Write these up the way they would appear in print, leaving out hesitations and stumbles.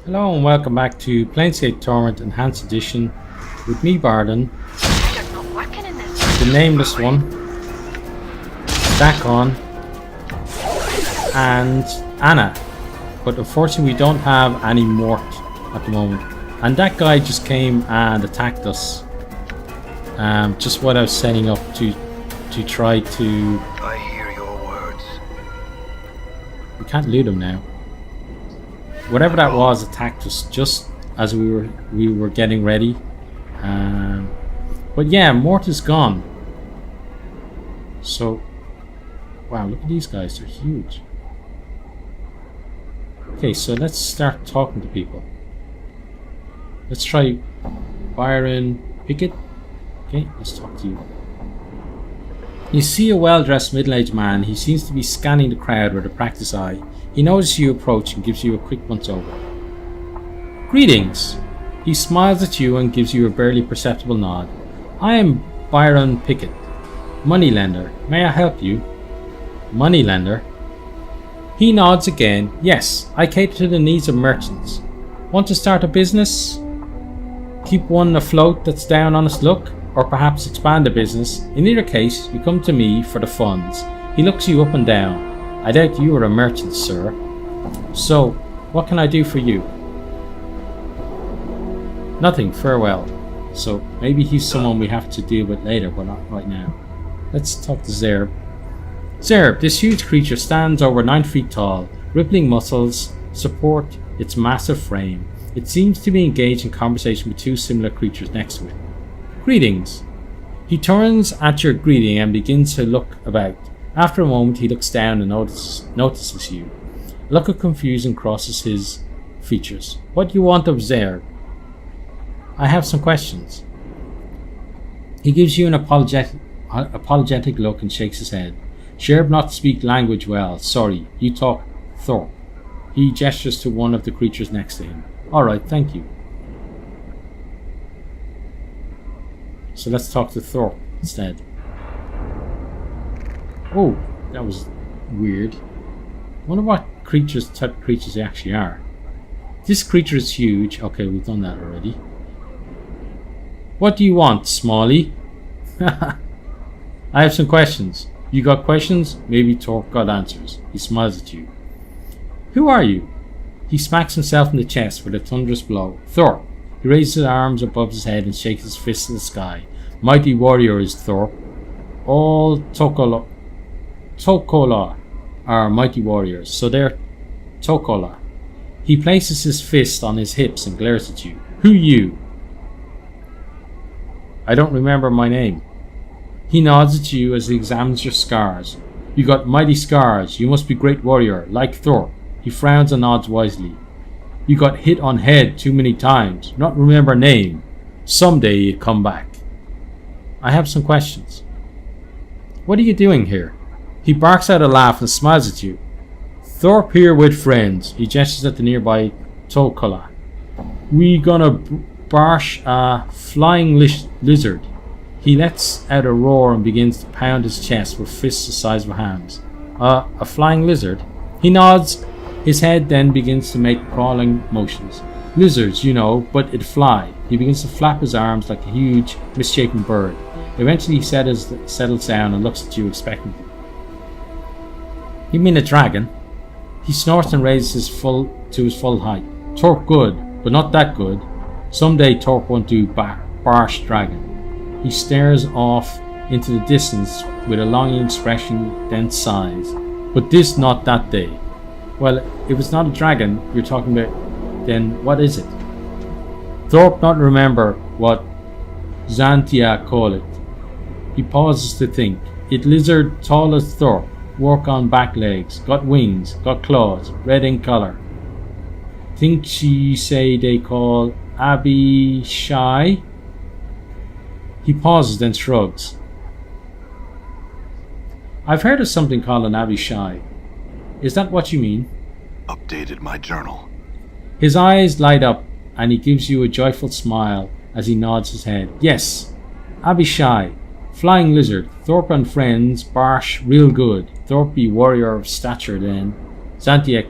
Hello and welcome back to Planescape Torment Enhanced Edition with me, Barden, the Nameless One, Dakon, and Anna. But unfortunately we don't have any Mort at the moment. And that guy just came and attacked us. Just what I was setting up to try to... I hear your words. We can't loot him now. Whatever that was attacked us just as we were getting ready. But yeah, Mort is gone. So, wow, look at these guys, they're huge. Okay, so let's start talking to people. Let's try Byron Pickett. Okay, let's talk to you. You see a well-dressed middle-aged man. He seems to be scanning the crowd with a practiced eye. He notices you approach and gives you a quick once-over. Greetings! He smiles at you and gives you a barely perceptible nod. I am Byron Pickett, moneylender. May I help you? Moneylender? He nods again. Yes, I cater to the needs of merchants. Want to start a business? Keep one afloat that's down on its luck? Or perhaps expand a business? In either case, you come to me for the funds. He looks you up and down. I doubt you are a merchant, sir. So, what can I do for you? Nothing, farewell. So, maybe he's someone we have to deal with later, but not right now. Let's talk to Zerb. Zerb, this huge creature stands over 9 feet tall. Rippling muscles support its massive frame. It seems to be engaged in conversation with 2 similar creatures next to it. Greetings. He turns at your greeting and begins to look about. After a moment, he looks down and notices you. A look of confusion crosses his features. What do you want of Zerg? I have some questions. He gives you an apologetic look and shakes his head. Zerb not speak language well. Sorry, you talk Thorpe. He gestures to one of the creatures next to him. Alright, thank you. So let's talk to Thorpe instead. Oh, that was weird. I wonder what type of creatures they actually are. This creature is huge. Okay, we've done that already. What do you want, Smalley? I have some questions. You got questions? Maybe Thorpe got answers. He smiles at you. Who are you? He smacks himself in the chest with a thunderous blow. Thorpe. He raises his arms above his head and shakes his fist in the sky. Mighty warrior is Thorpe. All Tokola are mighty warriors, so they're Tokola. He places his fist on his hips and glares at you. Who you? I don't remember my name. He nods at you as he examines your scars. You got mighty scars. You must be great warrior, like Thorpe. He frowns and nods wisely. You got hit on head too many times. Not remember name. Someday you'd come back. I have some questions. What are you doing here? He barks out a laugh and smiles at you. Thorpe here with friends. He gestures at the nearby Tokola. We gonna barsh a flying lizard. He lets out a roar and begins to pound his chest with fists the size of hands. A flying lizard? He nods his head, then begins to make crawling motions. Lizards, you know, but it fly. He begins to flap his arms like a huge, misshapen bird. Eventually he settles down and looks at you expectantly. You mean a dragon? He snorts and raises to his full height. Thorpe good, but not that good. Someday Thorpe won't do barsh dragon. He stares off into the distance with a longing expression, then sighs. But this not that day. Well, if it's not a dragon you're talking about, then what is it? Thorpe not remember what Xantia call it. He pauses to think. It lizard tall as Thorpe, walk on back legs, got wings, got claws, red in color. Think she say they call Abishai? He pauses, then shrugs. I've heard of something called an Abishai. Is that what you mean? Updated my journal. His eyes light up and he gives you a joyful smile as he nods his head. Yes, Abishai, flying lizard, Thorpe and friends, barsh real good. Thorpe be warrior of stature then. Xantia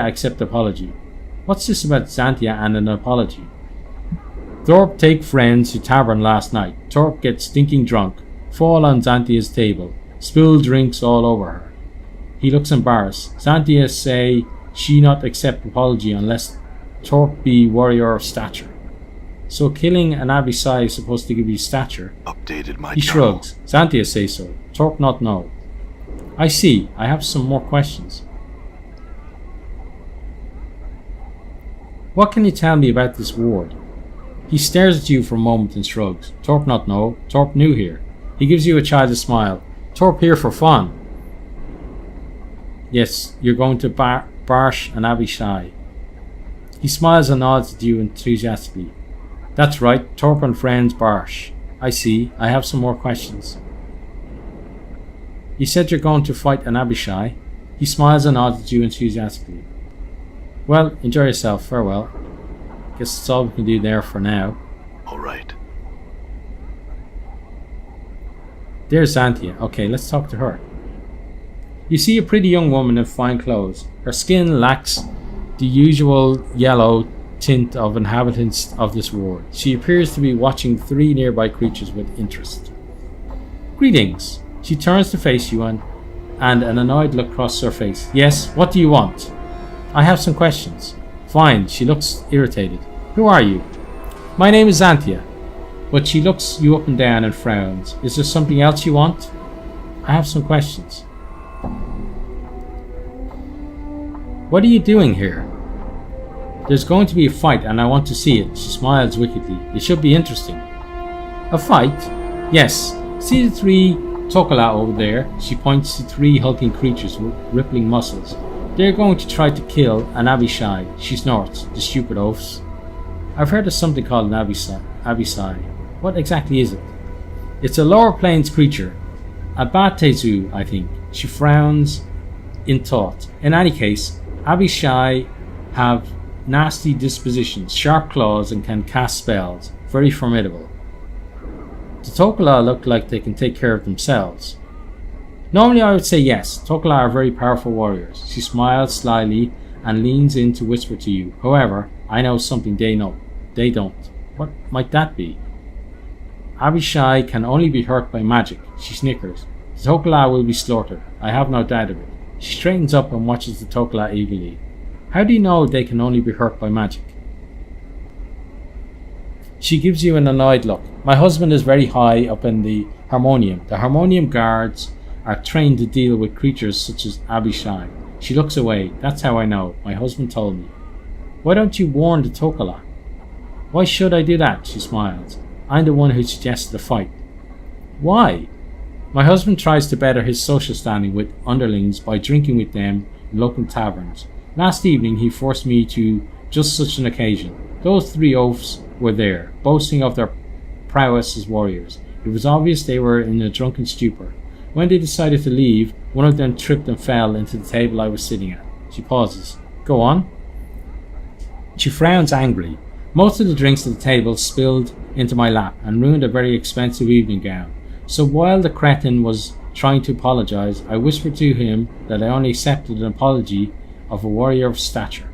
accept apology. What's this about Xantia and an apology? Thorpe take friends to tavern last night. Thorpe gets stinking drunk, fall on Xantia's table, spill drinks all over her. He looks embarrassed. Xantia say she not accept apology unless Thorpe be warrior of stature. So killing an Abishai is supposed to give you stature? Updated my He journal. shrugs. Xantia say so. Thorpe not know. I see. I have some more questions. What can you tell me about this ward? He stares at you for a moment and shrugs. Thorpe not know. Thorpe new here. He gives you a childish smile. Thorpe here for fun. Yes, you're going to Barsh and Abishai. He smiles and nods at you enthusiastically. That's right, Thorpe and friends Barsh. I see. I have some more questions. You said you're going to fight an Abishai. He smiles and nods at you enthusiastically. Well, enjoy yourself. Farewell. Guess that's all we can do there for now. All right. There's Xantia. Okay, let's talk to her. You see a pretty young woman in fine clothes. Her skin lacks the usual yellow tint of inhabitants of this ward. She appears to be watching 3 nearby creatures with interest. Greetings. She turns to face you and an annoyed look crosses her face. Yes, what do you want? I have some questions. Fine, she looks irritated. Who are you? My name is Xantia. But she looks you up and down and frowns. Is there something else you want? I have some questions. What are you doing here? There's going to be a fight and I want to see it. She smiles wickedly. It should be interesting. A fight? Yes. See the 3 Tokala over there? She points to 3 hulking creatures with rippling muscles. They're going to try to kill an Abishai. She snorts. The stupid oafs. I've heard of something called an Abishai. What exactly is it? It's a lower plains creature. A Batezu, I think. She frowns in thought. In any case, Abishai have nasty dispositions, sharp claws, and can cast spells. Very formidable. The Tokala look like they can take care of themselves. Normally I would say yes. Tokala are very powerful warriors. She smiles slyly and leans in to whisper to you. However, I know something they know. They don't. What might that be? Abishai can only be hurt by magic. She snickers. The Tokala will be slaughtered. I have no doubt of it. She straightens up and watches the Tokala eagerly. How do you know they can only be hurt by magic? She gives you an annoyed look. My husband is very high up in the harmonium. The harmonium guards are trained to deal with creatures such as Abishai. She looks away. That's how I know. My husband told me. Why don't you warn the Tokala? Why should I do that? She smiles. I'm the one who suggested the fight. Why? My husband tries to better his social standing with underlings by drinking with them in local taverns. Last evening he forced me to just such an occasion. Those 3 oafs were there, boasting of their prowess as warriors. It was obvious they were in a drunken stupor. When they decided to leave, one of them tripped and fell into the table I was sitting at. She pauses. Go on. She frowns angrily. Most of the drinks at the table spilled into my lap and ruined a very expensive evening gown. So while the cretin was trying to apologize, I whispered to him that I only accepted an apology of a warrior of stature.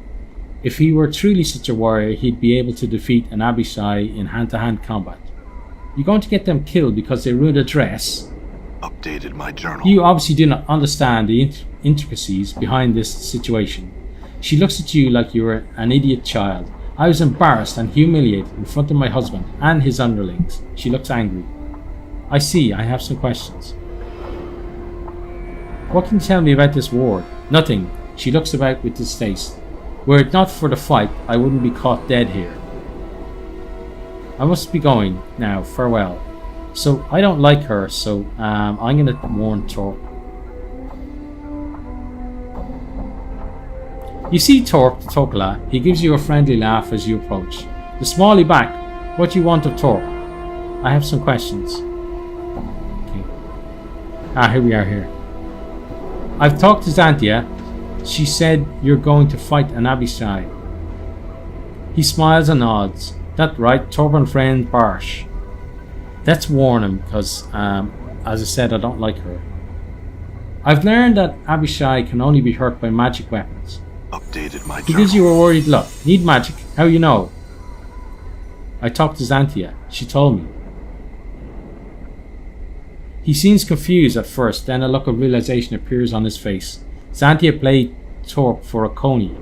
If he were truly such a warrior, he'd be able to defeat an Abishai in hand-to-hand combat. You're going to get them killed because they ruined a dress? Updated my journal. You obviously do not understand the intricacies behind this situation. She looks at you like you were an idiot child. I was embarrassed and humiliated in front of my husband and his underlings. She looks angry. I see. I have some questions. What can you tell me about this ward? Nothing. She looks about with distaste. Were it not for the fight, I wouldn't be caught dead here. I must be going now. Farewell. So I don't like her, so I'm going to warn Thorpe. You see Thorpe, the Tokala. He gives you a friendly laugh as you approach. The smally back. What do you want of Thorpe? I have some questions. Okay. Here we are here. I've talked to Xantia. She said you're going to fight an Abishai. He smiles and nods. That right, Thorpe and friend Barsh. Let's warn him because, as I said, I don't like her. I've learned that Abishai can only be hurt by magic weapons. Updated my journal. Because you were worried. Look, need magic. How you know? I talked to Xanthia. She told me. He seems confused at first, then a look of realization appears on his face. Xanthia played Torp for a coney.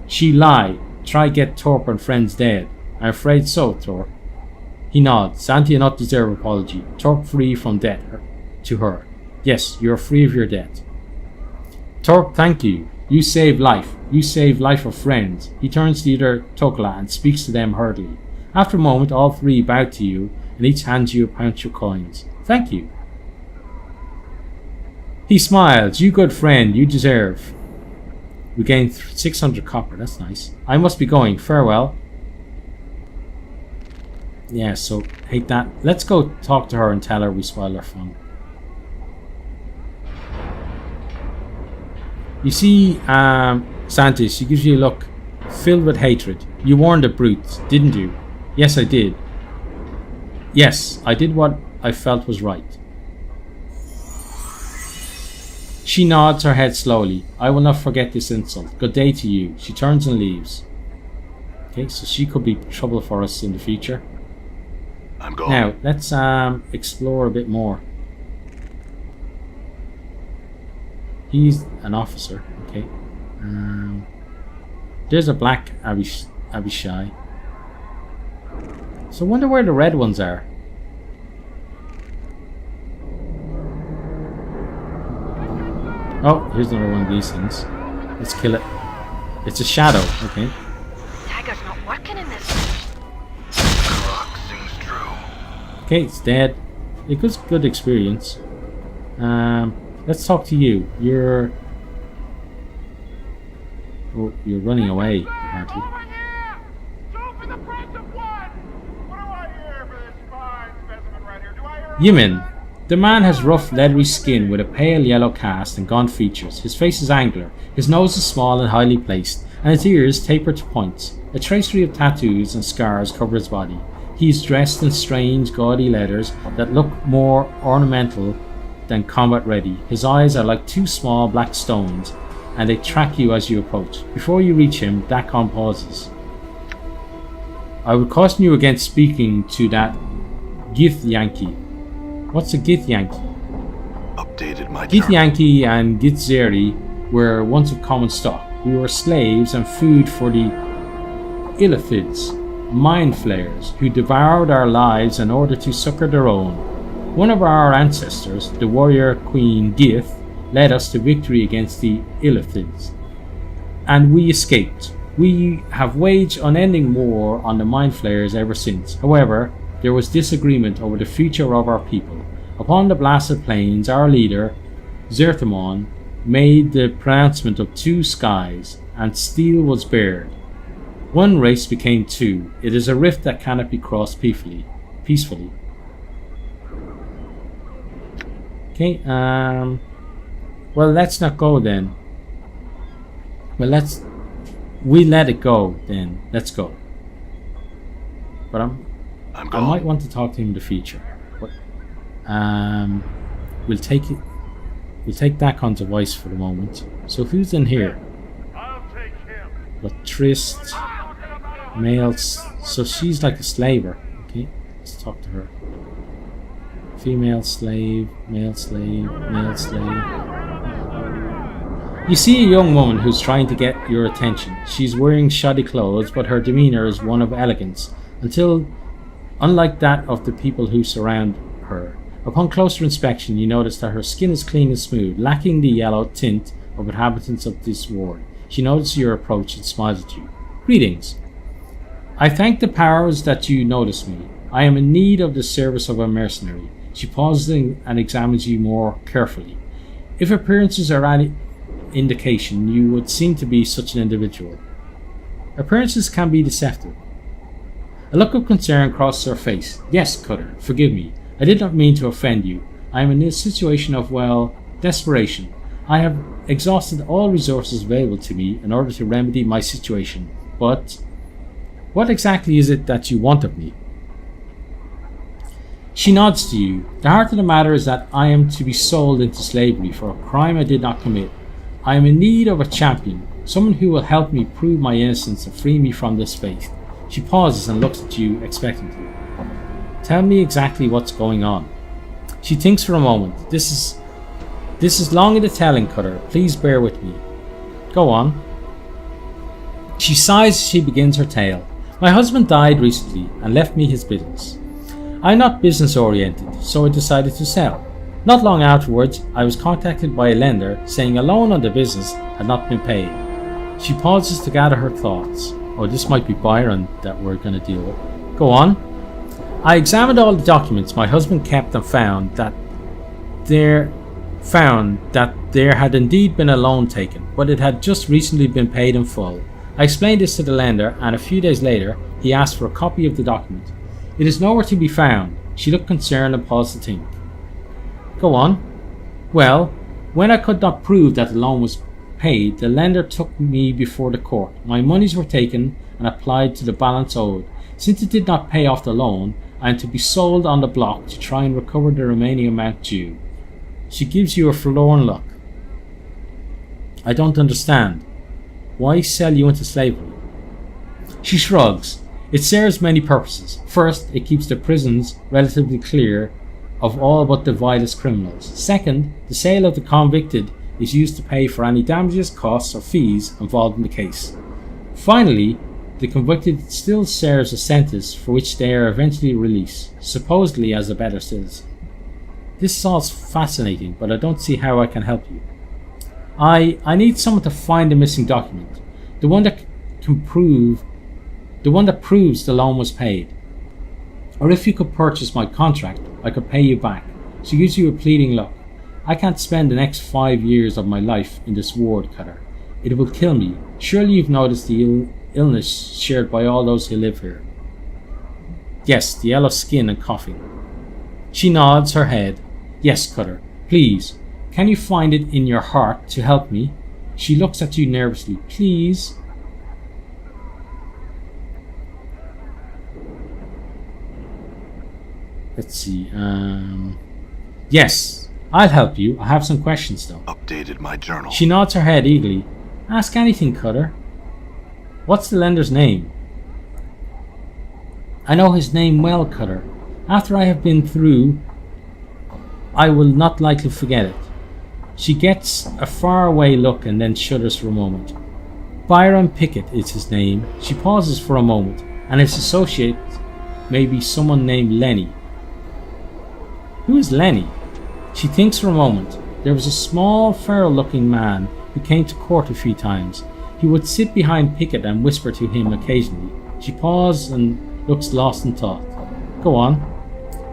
She lied. Try get Torp and friends dead. I'm afraid so, Torp. He nods. Xanthia not deserve apology. Torp free from debt to her. Yes, you are free of your debt. Torp, thank you. You saved life. You saved life of friends. He turns to the other Tokla and speaks to them hurriedly. After a moment, all three bow to you, and each hands you a pouch of coins. Thank you. He smiles. You good friend, you deserve. We gain 600 copper, that's nice. I must be going. Farewell. Yeah, so hate that. Let's go talk to her and tell her we spoiled her fun. You see, Santa, she gives you a look filled with hatred. You warned the brutes, didn't you? Yes, I did. Yes, I did what I felt was right. She nods her head slowly. I will not forget this insult. Good day to you. She turns and leaves. Okay, so she could be trouble for us in the future. I'm going. Now, let's explore a bit more. He's an officer. Okay. There's a black Abishai. So I wonder where the red ones are. Oh, here's another one of these things. Let's kill it. It's a shadow, okay. Dagger's not working in this. Clock seems true. Okay, it's dead. It was good experience. Let's talk to you. You're running away, apparently. Over here! Two for the price of one! What do I hear for this fine specimen right here? Do I hear Yimin. The man has rough, leathery skin with a pale yellow cast and gaunt features. His face is angular, his nose is small and highly placed, and his ears taper to points. A tracery of tattoos and scars cover his body. He is dressed in strange, gaudy leathers that look more ornamental than combat-ready. His eyes are like two small black stones, and they track you as you approach. Before you reach him, Dakon pauses. I would caution you against speaking to that Gith Yankee. What's a Gith Yankee? Updated my Gith journal. Yankee and Githzeri were once of common stock. We were slaves and food for the Illithids, mind flayers, who devoured our lives in order to succor their own. One of our ancestors, the warrior queen Gith, led us to victory against the Illithids, and we escaped. We have waged unending war on the mind flayers ever since. However, there was disagreement over the future of our people. Upon the blasted plains, our leader, Zerthimon, made the pronouncement of two skies, and steel was bared. One race became two. It is a rift that cannot be crossed peacefully. Okay, well, let's not go then. Well, we let it go then. Let's go. But I going. might want to talk to him in the future. But, we'll take it. We'll take Dakon's advice for the moment. So who's in here? I'll take him. Got Trist, so she's like a slaver. Okay, let's talk to her. Female slave, male slave, male slave. You see a young woman who's trying to get your attention. She's wearing shoddy clothes, but her demeanor is one of elegance, unlike that of the people who surround her. Upon closer inspection, you notice that her skin is clean and smooth, lacking the yellow tint of inhabitants of this world. She notices your approach and smiles at you. Greetings. I thank the powers that you notice me. I am in need of the service of a mercenary. She pauses and examines you more carefully. If appearances are any indication, you would seem to be such an individual. Appearances can be deceptive. A look of concern crosses her face. Yes, Cutter, forgive me. I did not mean to offend you. I am in a situation of, well, desperation. I have exhausted all resources available to me in order to remedy my situation. But what exactly is it that you want of me? She nods to you. The heart of the matter is that I am to be sold into slavery for a crime I did not commit. I am in need of a champion. Someone who will help me prove my innocence and free me from this fate. She pauses and looks at you expectantly. Tell me exactly what's going on. She thinks for a moment. This is long in the telling, Cutter. Please bear with me. Go on. She sighs as she begins her tale. My husband died recently and left me his business. I'm not business oriented, so I decided to sell. Not long afterwards, I was contacted by a lender saying a loan on the business had not been paid. She pauses to gather her thoughts. Oh, this might be Byron that we're going to deal with. Go on. I examined all the documents my husband kept and found that there had indeed been a loan taken, but it had just recently been paid in full. I explained this to the lender, and a few days later, he asked for a copy of the document. It is nowhere to be found. She looked concerned and paused to think. Go on. Well, when I could not prove that the loan was paid, the lender took me before the court. My monies were taken and applied to the balance owed. Since it did not pay off the loan, I am to be sold on the block to try and recover the remaining amount due. She gives you a forlorn look. I don't understand. Why sell you into slavery? She shrugs. It serves many purposes. First, it keeps the prisons relatively clear of all but the vilest criminals. Second, the sale of the convicted is used to pay for any damages, costs, or fees involved in the case. Finally, the convicted still serves a sentence for which they are eventually released, supposedly as a better citizen. This is all fascinating, but I don't see how I can help you. I need someone to find the missing document, the one that proves the loan was paid. Or if you could purchase my contract, I could pay you back. She gives you a pleading look. I can't spend the next 5 years of my life in this ward, Cutter. It will kill me. Surely you've noticed the illness shared by all those who live here. Yes, the yellow skin and coughing. She nods her head. Yes, Cutter. Please, can you find it in your heart to help me? She looks at you nervously. Please. Let's see. Yes, I'll help you. I have some questions though. Updated my journal. She nods her head eagerly. Ask anything, Cutter. What's the lender's name? I know his name well, Cutter. After I have been through, I will not likely forget it. She gets a faraway look and then shudders for a moment. Byron Pickett is his name. She pauses for a moment, and his associate may be someone named Lenny. Who is Lenny? She thinks for a moment. There was a small, feral-looking man who came to court a few times. He would sit behind Pickett and whisper to him occasionally. She pauses and looks lost in thought. Go on.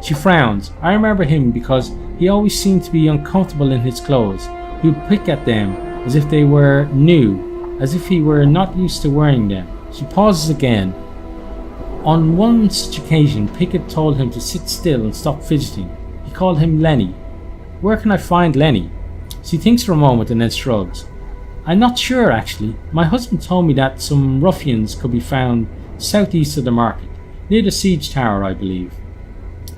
She frowns. I remember him because he always seemed to be uncomfortable in his clothes. He would pick at them as if they were new, as if he were not used to wearing them. She pauses again. On one such occasion, Pickett told him to sit still and stop fidgeting. He called him Lenny. Where can I find Lenny? She thinks for a moment and then shrugs. I'm not sure, actually. My husband told me that some ruffians could be found southeast of the market, near the siege tower, I believe.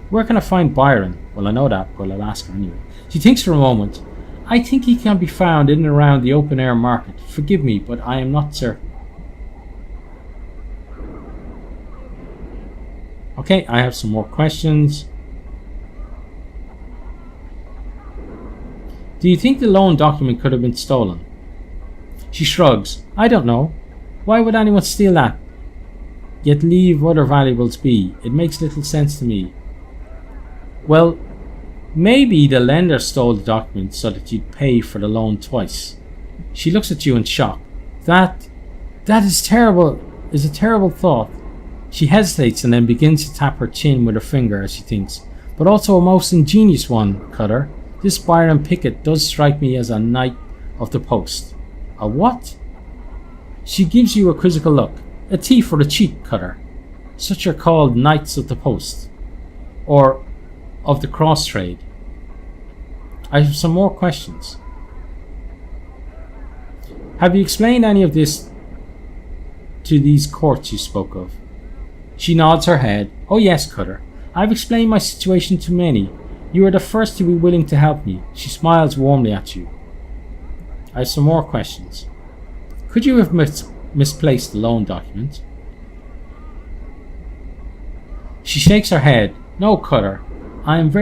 Where can I find Byron? Well, I know that, but I'll ask her anyway. She thinks for a moment. I think he can be found in and around the open-air market. Forgive me, but I am not certain. Okay, I have some more questions. Do you think the loan document could have been stolen? She shrugs. I don't know. Why would anyone steal that? Yet leave other valuables be. It makes little sense to me. Well, maybe the lender stole the document so that you'd pay for the loan twice. She looks at you in shock. That is terrible. Is a terrible thought. She hesitates and then begins to tap her chin with her finger as she thinks. But also a most ingenious one, Cutter. This Byron Pickett does strike me as a knight of the post. A what? She gives you a quizzical look. A T for the cheek, Cutter. Such are called knights of the post. Or of the cross trade. I have some more questions. Have you explained any of this to these courts you spoke of? She nods her head. Oh yes, Cutter. I've explained my situation to many. You are the first to be willing to help me. She smiles warmly at you. I have some more questions. Could you have misplaced the loan document? She shakes her head. No, Cutter. I am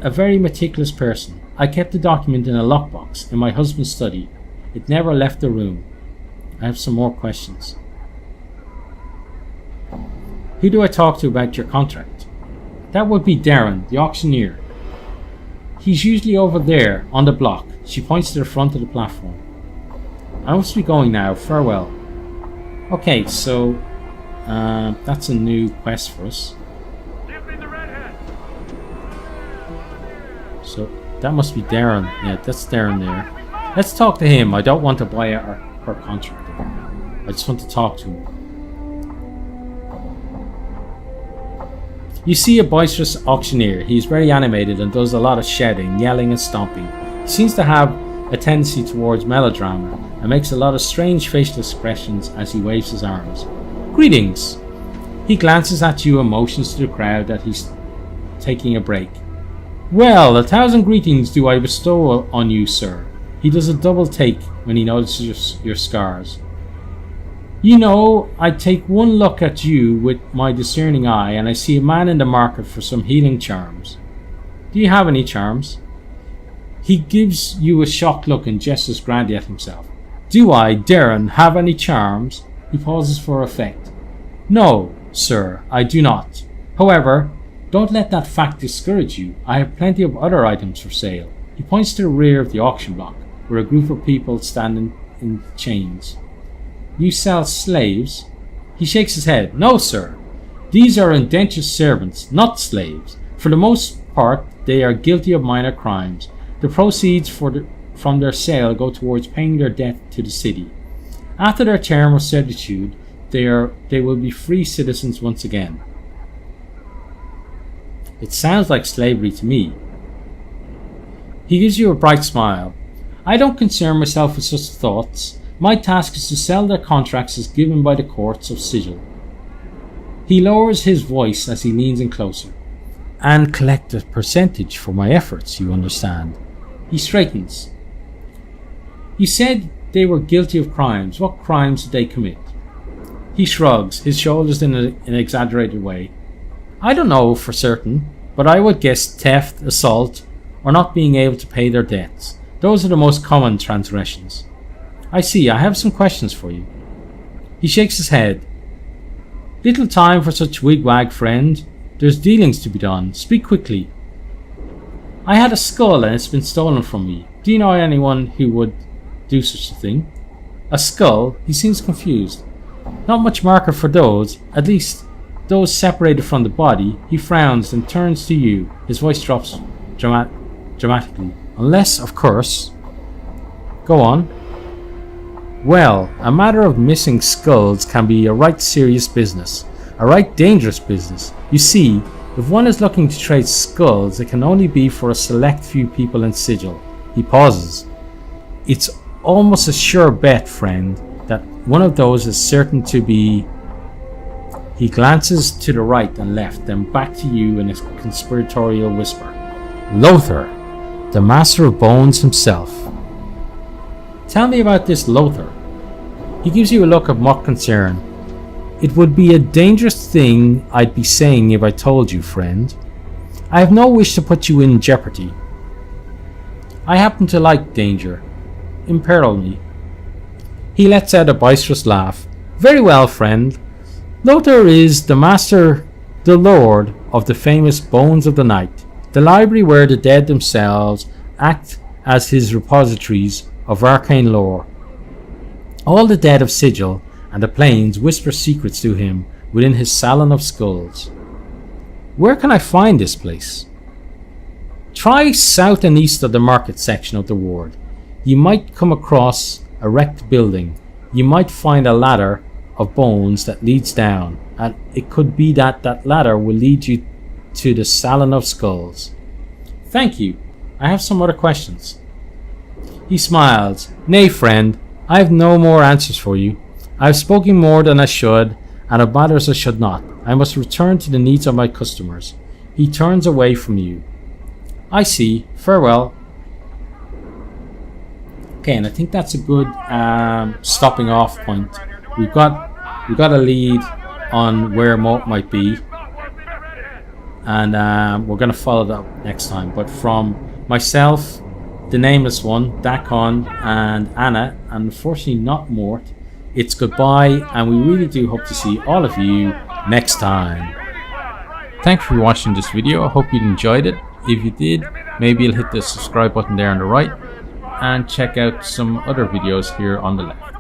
a very meticulous person. I kept the document in a lockbox in my husband's study. It never left the room. I have some more questions. Who do I talk to about your contract? That would be Darren, the auctioneer. He's usually over there, on the block. She points to the front of the platform. I must be going now. Farewell. Okay, so that's a new quest for us. Give me the redhead. So that must be Darren. Yeah, that's Darren there. Let's talk to him. I don't want to buy her contract. I just want to talk to him. You see a boisterous auctioneer. He's very animated and does a lot of shouting, yelling and stomping. He seems to have a tendency towards melodrama and makes a lot of strange facial expressions as he waves his arms. Greetings! He glances at you and motions to the crowd that he's taking a break. Well, 1,000 greetings do I bestow on you, sir. He does a double take when he notices your scars. You know, I take one look at you with my discerning eye and I see a man in the market for some healing charms. Do you have any charms? He gives you a shocked look and gestures grandly at himself. Do I, Darren, have any charms? He pauses for effect. No, sir, I do not. However, don't let that fact discourage you. I have plenty of other items for sale. He points to the rear of the auction block, where a group of people stand in chains. You sell slaves? He shakes his head. No, sir. These are indentured servants, not slaves. For the most part, they are guilty of minor crimes. The proceeds from their sale go towards paying their debt to the city. After their term of servitude, they will be free citizens once again. It sounds like slavery to me. He gives you a bright smile. I don't concern myself with such thoughts. My task is to sell their contracts as given by the courts of Sigil. He lowers his voice as he leans in closer. And collect a percentage for my efforts, you understand. He straightens. You said they were guilty of crimes. What crimes did they commit? He shrugs, his shoulders in an exaggerated way. I don't know for certain, but I would guess theft, assault, or not being able to pay their debts. Those are the most common transgressions. I see, I have some questions for you. He shakes his head. Little time for such wigwag, friend. There's dealings to be done. Speak quickly. I had a skull and it's been stolen from me. Do you know anyone who would do such a thing? A skull? He seems confused. Not much market for those, at least those separated from the body. He frowns and turns to you. His voice drops dramatically. Unless, of course... Go on. Well, a matter of missing skulls can be a right serious business. A right dangerous business. You see, if one is looking to trade skulls, it can only be for a select few people in Sigil. He pauses. It's almost a sure bet, friend, that one of those is certain to be... He glances to the right and left, then back to you in a conspiratorial whisper. Lothar, the Master of Bones himself. Tell me about this Lothar. He gives you a look of mock concern. It would be a dangerous thing I'd be saying if I told you, friend. I have no wish to put you in jeopardy. I happen to like danger. Imperil me. He lets out a boisterous laugh. Very well, friend. Lothar is the master, the lord of the famous Bones of the Night, the library where the dead themselves act as his repositories of arcane lore. All the dead of Sigil and the plains whisper secrets to him within his salon of skulls. Where can I find this place? Try south and east of the market section of the ward. You might come across a wrecked building. You might find a ladder of bones that leads down, and it could be that that ladder will lead you to the salon of skulls. Thank you. I have some other questions. He smiles. Nay, friend, I have no more answers for you. I have spoken more than I should, and of matters I should not. I must return to the needs of my customers. He turns away from you. I see. Farewell. Okay, and I think that's a good stopping off point. We've got a lead on where Mort might be, and we're going to follow that up next time. But from myself, the Nameless One, Dakon, and Anna, and unfortunately not Mort, it's goodbye, and we really do hope to see all of you next time. Thanks for watching this video. I hope you enjoyed it. If you did, maybe you'll hit the subscribe button there on the right and check out some other videos here on the left.